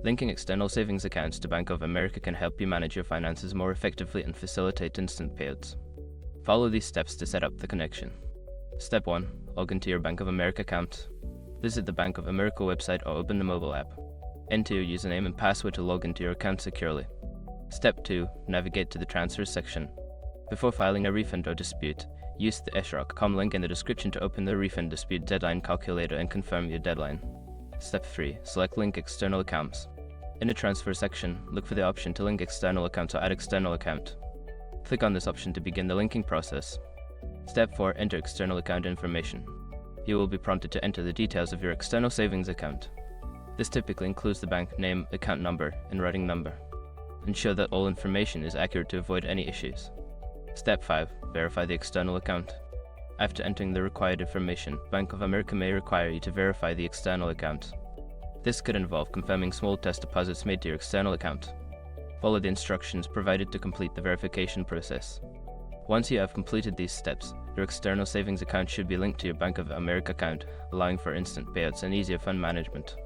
Linking external savings accounts to Bank of America can help you manage your finances more effectively and facilitate instant payouts. Follow these steps to set up the connection. Step 1. Log into your Bank of America account. Visit the Bank of America website or open the mobile app. Enter your username and password to log into your account securely. Step 2. Navigate to the Transfers section. Before filing a refund or dispute, use the sroc.com link in the description to open the refund dispute deadline calculator and confirm your deadline. Step 3. Select Link External Accounts. In the Transfer section, look for the option to link external account or add external account. Click on this option to begin the linking process. Step 4. Enter external account information. You will be prompted to enter the details of your external savings account. This typically includes the bank name, account number, and routing number. Ensure that all information is accurate to avoid any issues. Step 5. Verify the external account. After entering the required information, Bank of America may require you to verify the external account. This could involve confirming small test deposits made to your external account. Follow the instructions provided to complete the verification process. Once you have completed these steps, your external savings account should be linked to your Bank of America account, allowing for instant payouts and easier fund management.